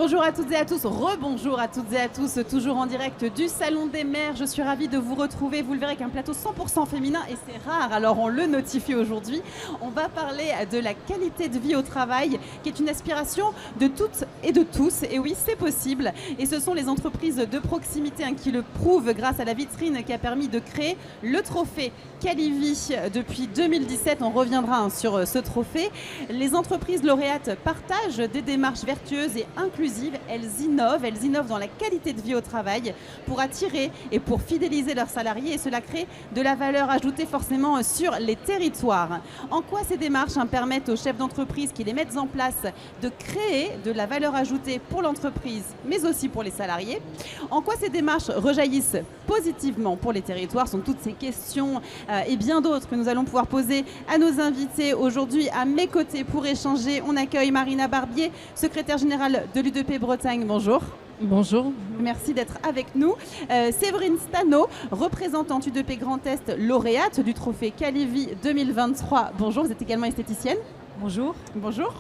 Bonjour à toutes et à tous, rebonjour à toutes et à tous, toujours en direct du Salon des Mères. Je suis ravie de vous retrouver. Vous le verrez qu'un plateau 100% féminin, et c'est rare, alors on le notifie aujourd'hui. On va parler de la qualité de vie au travail, qui est une aspiration de toutes et de tous. Et oui, c'est possible. Et ce sont les entreprises de proximité qui le prouvent grâce à la vitrine qui a permis de créer le trophée Calivi depuis 2017. On reviendra sur ce trophée. Les entreprises lauréates partagent des démarches vertueuses et inclusives. Elles innovent dans la qualité de vie au travail pour attirer et pour fidéliser leurs salariés, et cela crée de la valeur ajoutée forcément sur les territoires. En quoi ces démarches permettent aux chefs d'entreprise qui les mettent en place de créer de la valeur ajoutée pour l'entreprise mais aussi pour les salariés? En quoi ces démarches rejaillissent positivement pour les territoires? Sont toutes ces questions et bien d'autres que nous allons pouvoir poser à nos invités aujourd'hui. À mes côtés pour échanger, on accueille Marina Barbier, secrétaire générale de l'UDP Bretagne. Bonjour. Bonjour. Merci d'être avec nous. Séverine Stano, représentante UDP Grand Est, lauréate du trophée Calivi 2023. Bonjour, vous êtes également esthéticienne. Bonjour. Bonjour.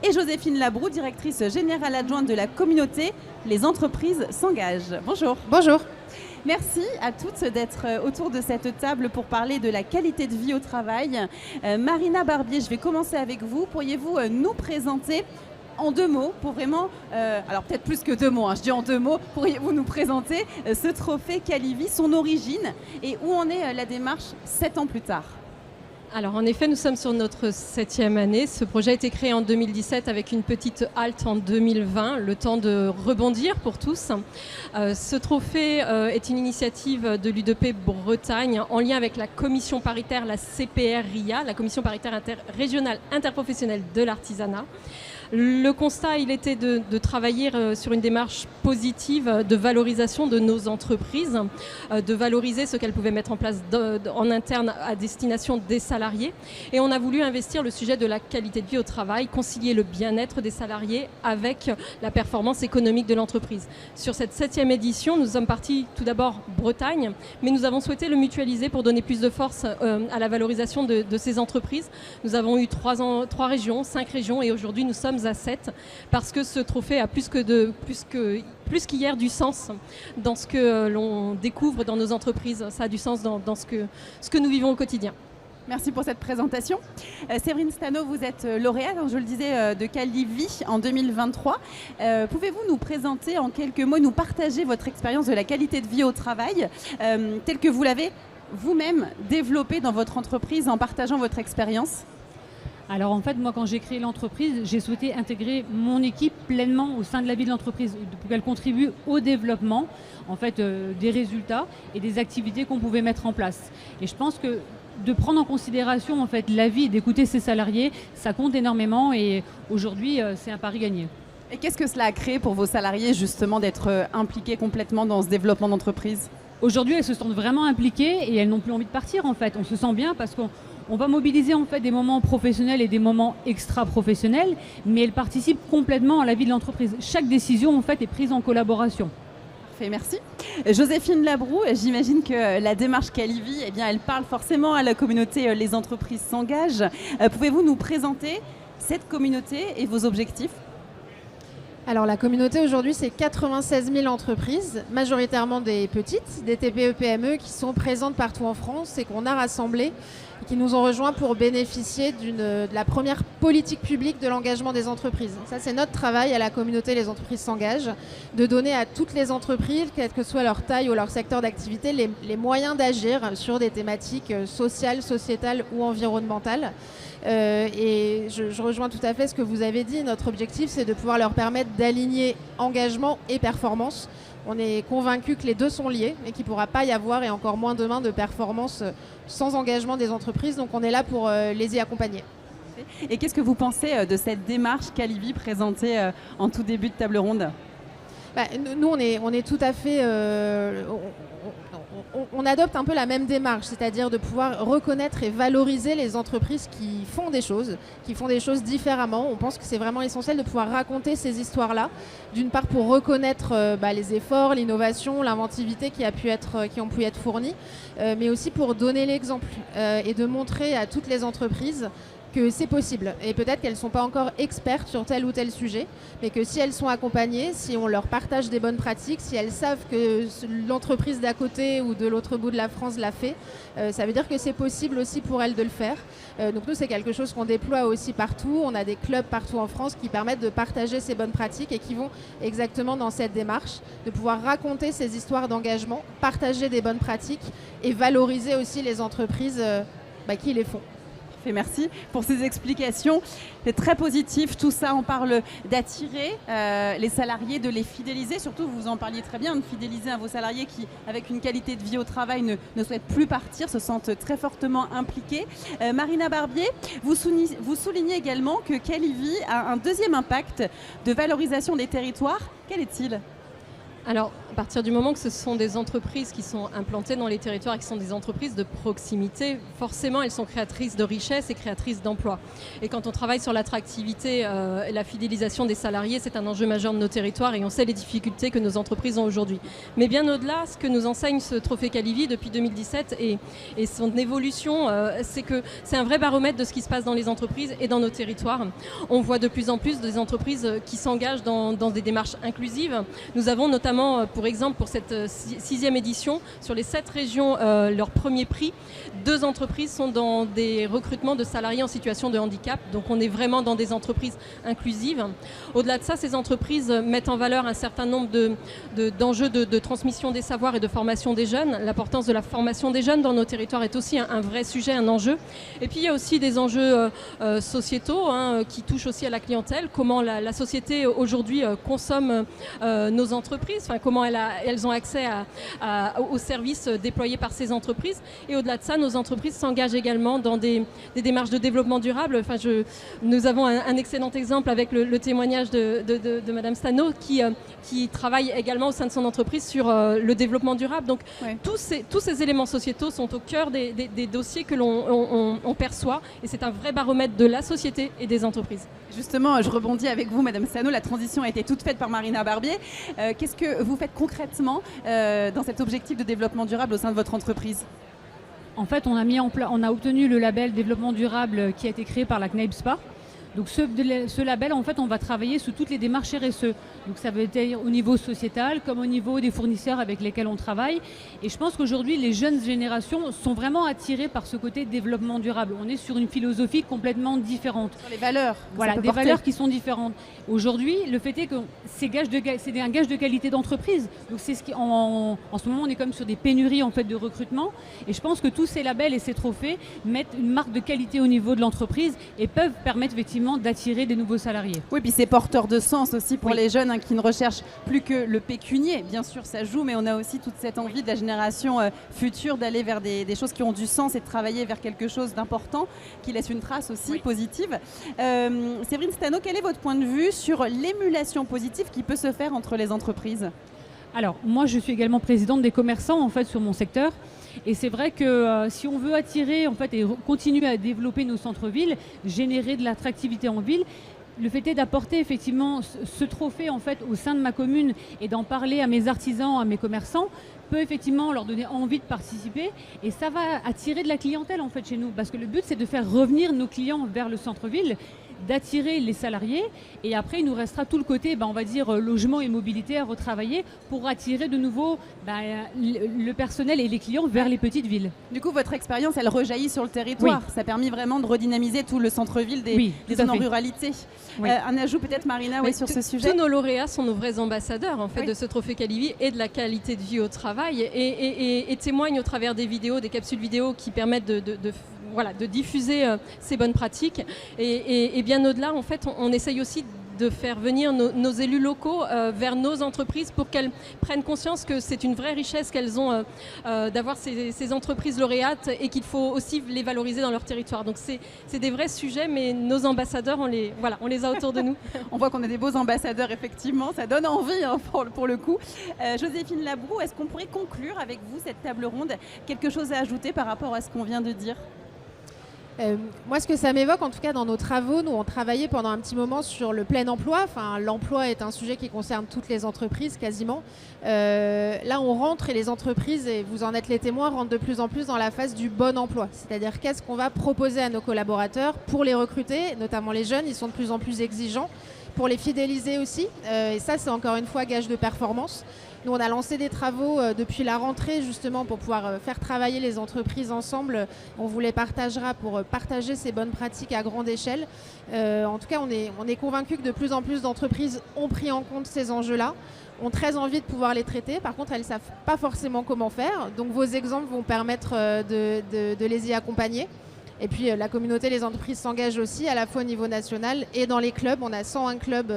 Et Joséphine Labroue, directrice générale adjointe de la communauté Les entreprises s'engagent. Bonjour. Bonjour. Merci à toutes d'être autour de cette table pour parler de la qualité de vie au travail. Marina Barbier, je vais commencer avec vous. Pourriez-vous nous présenter en 2 mots, pour vraiment, alors peut-être plus que 2 mots, je dis en 2 mots, pourriez-vous nous présenter ce trophée Calivi, son origine et où en est la démarche 7 ans plus tard? Alors en effet, nous sommes sur notre 7e année. Ce projet a été créé en 2017 avec une petite halte en 2020, le temps de rebondir pour tous. Ce trophée est une initiative de l'UDP Bretagne en lien avec la commission paritaire, la CPR-RIA, la commission paritaire régionale interprofessionnelle de l'artisanat. Le constat, il était de travailler sur une démarche positive de valorisation de nos entreprises, de valoriser ce qu'elles pouvaient mettre en place en interne à destination des salariés. Et on a voulu investir le sujet de la qualité de vie au travail, concilier le bien-être des salariés avec la performance économique de l'entreprise. Sur cette 7e édition, nous sommes partis tout d'abord Bretagne, mais nous avons souhaité le mutualiser pour donner plus de force à la valorisation de ces entreprises. Nous avons eu 3 régions, 5 régions, et aujourd'hui nous sommes à 7 parce que ce trophée a plus qu'hier du sens dans ce que l'on découvre dans nos entreprises. Ça a du sens dans ce que nous vivons au quotidien. Merci pour cette présentation. Séverine Stano, vous êtes lauréate, je le disais, de Calivi en 2023. Pouvez-vous nous présenter en quelques mots, nous partager votre expérience de la qualité de vie au travail telle que vous l'avez vous-même développée dans votre entreprise en partageant votre expérience? Alors en fait, moi quand j'ai créé l'entreprise, j'ai souhaité intégrer mon équipe pleinement au sein de la vie de l'entreprise pour qu'elle contribue au développement en fait, des résultats et des activités qu'on pouvait mettre en place. Et je pense que de prendre en considération en fait, la vie et d'écouter ses salariés, ça compte énormément et aujourd'hui c'est un pari gagné. Et qu'est-ce que cela a créé pour vos salariés justement d'être impliqués complètement dans ce développement d'entreprise? Aujourd'hui, elles se sentent vraiment impliquées et elles n'ont plus envie de partir en fait. On se sent bien parce qu'on va mobiliser en fait des moments professionnels et des moments extra-professionnels, mais elles participent complètement à la vie de l'entreprise. Chaque décision en fait est prise en collaboration. Parfait, merci. Joséphine Labroue, j'imagine que la démarche Calivi, eh bien, elle parle forcément à la communauté Les entreprises s'engagent. Pouvez-vous nous présenter cette communauté et vos objectifs? Alors la communauté aujourd'hui, c'est 96 000 entreprises, majoritairement des petites, des TPE-PME qui sont présentes partout en France et qu'on a rassemblées et qui nous ont rejoints pour bénéficier de la première politique publique de l'engagement des entreprises. Ça, c'est notre travail à la communauté Les entreprises s'engagent, de donner à toutes les entreprises, quelle que soit leur taille ou leur secteur d'activité, les moyens d'agir sur des thématiques sociales, sociétales ou environnementales. Et je rejoins tout à fait ce que vous avez dit. Notre objectif, c'est de pouvoir leur permettre d'aligner engagement et performance. On est convaincu que les deux sont liés et qu'il ne pourra pas y avoir, et encore moins demain, de performance sans engagement des entreprises. Donc on est là pour les y accompagner. Et qu'est-ce que vous pensez de cette démarche Calivi présentée en tout début de table ronde? Nous, on est tout à fait... on adopte un peu la même démarche, c'est-à-dire de pouvoir reconnaître et valoriser les entreprises qui font des choses différemment. On pense que c'est vraiment essentiel de pouvoir raconter ces histoires-là, d'une part pour reconnaître les efforts, l'innovation, l'inventivité qui ont pu être fournies, mais aussi pour donner l'exemple et de montrer à toutes les entreprises que c'est possible. Et peut-être qu'elles ne sont pas encore expertes sur tel ou tel sujet, mais que si elles sont accompagnées, si on leur partage des bonnes pratiques, si elles savent que l'entreprise d'à côté ou de l'autre bout de la France l'a fait, ça veut dire que c'est possible aussi pour elles de le faire. Donc nous, c'est quelque chose qu'on déploie aussi partout. On a des clubs partout en France qui permettent de partager ces bonnes pratiques et qui vont exactement dans cette démarche, de pouvoir raconter ces histoires d'engagement, partager des bonnes pratiques et valoriser aussi les entreprises qui les font. Merci pour ces explications. C'est très positif tout ça. On parle d'attirer les salariés, de les fidéliser. Surtout, vous en parliez très bien, de fidéliser vos salariés qui, avec une qualité de vie au travail, ne souhaitent plus partir, se sentent très fortement impliqués. Marina Barbier, vous soulignez également que Calivi a un deuxième impact de valorisation des territoires. Quel est-il ? Alors, à partir du moment que ce sont des entreprises qui sont implantées dans les territoires et qui sont des entreprises de proximité, forcément, elles sont créatrices de richesses et créatrices d'emplois. Et quand on travaille sur l'attractivité et la fidélisation des salariés, c'est un enjeu majeur de nos territoires et on sait les difficultés que nos entreprises ont aujourd'hui. Mais bien au-delà, ce que nous enseigne ce trophée Calivi depuis 2017 et son évolution, c'est que c'est un vrai baromètre de ce qui se passe dans les entreprises et dans nos territoires. On voit de plus en plus des entreprises qui s'engagent dans des démarches inclusives. Nous avons notamment, pour exemple, pour cette 6e édition, sur les 7 régions, leur premier prix, 2 entreprises sont dans des recrutements de salariés en situation de handicap. Donc on est vraiment dans des entreprises inclusives. Au-delà de ça, ces entreprises mettent en valeur un certain nombre d'enjeux de transmission des savoirs et de formation des jeunes. L'importance de la formation des jeunes dans nos territoires est aussi un vrai sujet, un enjeu. Et puis il y a aussi des enjeux sociétaux qui touchent aussi à la clientèle. Comment la société aujourd'hui consomme nos entreprises, comment elles ont accès aux services déployés par ces entreprises. Et au-delà de ça, nos entreprises s'engagent également dans des démarches de développement durable. Nous avons un excellent exemple avec le témoignage de Madame Stano qui travaille également au sein de son entreprise sur le développement durable. Donc tous ces éléments sociétaux sont au cœur des dossiers que l'on perçoit et c'est un vrai baromètre de la société et des entreprises. Justement, je rebondis avec vous, Madame Stano. La transition a été toute faite par Marina Barbier. Qu'est-ce que vous faites concrètement dans cet objectif de développement durable au sein de votre entreprise ? En fait, on a obtenu le label développement durable qui a été créé par la CNAIPSPA. Donc ce label, en fait, on va travailler sous toutes les démarches RSE. Donc ça veut dire au niveau sociétal comme au niveau des fournisseurs avec lesquels on travaille. Et je pense qu'aujourd'hui, les jeunes générations sont vraiment attirées par ce côté développement durable. On est sur une philosophie complètement différente. Sur les valeurs. Voilà, des valeurs qui sont différentes. Aujourd'hui, le fait est que c'est un gage de qualité d'entreprise. Donc c'est en ce moment, on est comme sur des pénuries en fait de recrutement. Et je pense que tous ces labels et ces trophées mettent une marque de qualité au niveau de l'entreprise et peuvent permettre effectivement d'attirer des nouveaux salariés. Oui, puis c'est porteur de sens aussi pour les jeunes qui ne recherchent plus que le pécunier. Bien sûr, ça joue, mais on a aussi toute cette envie de la génération future d'aller vers des choses qui ont du sens et de travailler vers quelque chose d'important qui laisse une trace aussi positive. Séverine Stano, quel est votre point de vue sur l'émulation positive qui peut se faire entre les entreprises ? Alors, moi, je suis également présidente des commerçants en fait sur mon secteur. Et c'est vrai que si on veut attirer en fait, et continuer à développer nos centres-villes, générer de l'attractivité en ville, le fait est d'apporter effectivement ce trophée en fait, au sein de ma commune et d'en parler à mes artisans, à mes commerçants, peut effectivement leur donner envie de participer et ça va attirer de la clientèle en fait, chez nous. Parce que le but, c'est de faire revenir nos clients vers le centre-ville, d'attirer les salariés et après il nous restera tout le côté on va dire logement et mobilité à retravailler pour attirer de nouveau le personnel et les clients vers les petites villes. Du coup votre expérience elle rejaillit sur le territoire, ça a permis vraiment de redynamiser tout le centre-ville des zones en ruralité. Un ajout peut-être Marina sur ce sujet. Tous nos lauréats sont nos vrais ambassadeurs en fait de ce trophée Calivi et de la qualité de vie au travail et témoignent au travers des vidéos, des capsules vidéo qui permettent de diffuser ces bonnes pratiques et bien au-delà, en fait, on essaye aussi de faire venir nos élus locaux vers nos entreprises pour qu'elles prennent conscience que c'est une vraie richesse qu'elles ont d'avoir ces entreprises lauréates et qu'il faut aussi les valoriser dans leur territoire. Donc c'est des vrais sujets, mais nos ambassadeurs, on les a autour de nous. On voit qu'on a des beaux ambassadeurs, effectivement, ça donne envie pour le coup. Joséphine Labroue, est-ce qu'on pourrait conclure avec vous cette table ronde ? Quelque chose à ajouter par rapport à ce qu'on vient de dire ? Moi, ce que ça m'évoque, en tout cas dans nos travaux, nous on travaillait pendant un petit moment sur le plein emploi. Enfin, l'emploi est un sujet qui concerne toutes les entreprises quasiment. Là, on rentre et les entreprises, et vous en êtes les témoins, rentrent de plus en plus dans la phase du bon emploi. C'est-à-dire qu'est-ce qu'on va proposer à nos collaborateurs pour les recruter, notamment les jeunes, ils sont de plus en plus exigeants, pour les fidéliser aussi. Et ça, c'est encore une fois gage de performance. Nous, on a lancé des travaux depuis la rentrée justement pour pouvoir faire travailler les entreprises ensemble. On vous les partagera pour partager ces bonnes pratiques à grande échelle. En tout cas, on est convaincus que de plus en plus d'entreprises ont pris en compte ces enjeux-là, ont très envie de pouvoir les traiter. Par contre, elles ne savent pas forcément comment faire. Donc, vos exemples vont permettre de les y accompagner. Et puis, la communauté, les entreprises s'engagent aussi à la fois au niveau national et dans les clubs. On a 101 clubs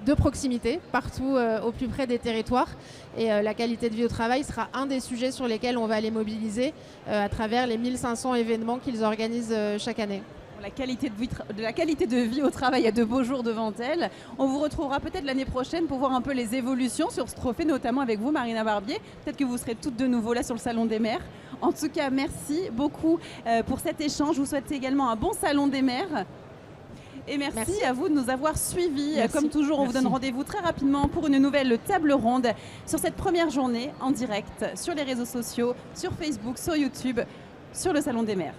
de proximité, partout au plus près des territoires. Et la qualité de vie au travail sera un des sujets sur lesquels on va les mobiliser à travers les 1500 événements qu'ils organisent chaque année. La qualité de vie au travail, il y a de beaux jours devant elle. On vous retrouvera peut-être l'année prochaine pour voir un peu les évolutions sur ce trophée, notamment avec vous, Marina Barbier. Peut-être que vous serez toutes de nouveau là sur le Salon des maires. En tout cas, merci beaucoup pour cet échange. Je vous souhaite également un bon Salon des maires. Et merci à vous de nous avoir suivis. Comme toujours, on vous donne rendez-vous très rapidement pour une nouvelle table ronde sur cette première journée en direct sur les réseaux sociaux, sur Facebook, sur YouTube, sur le Salon des maires.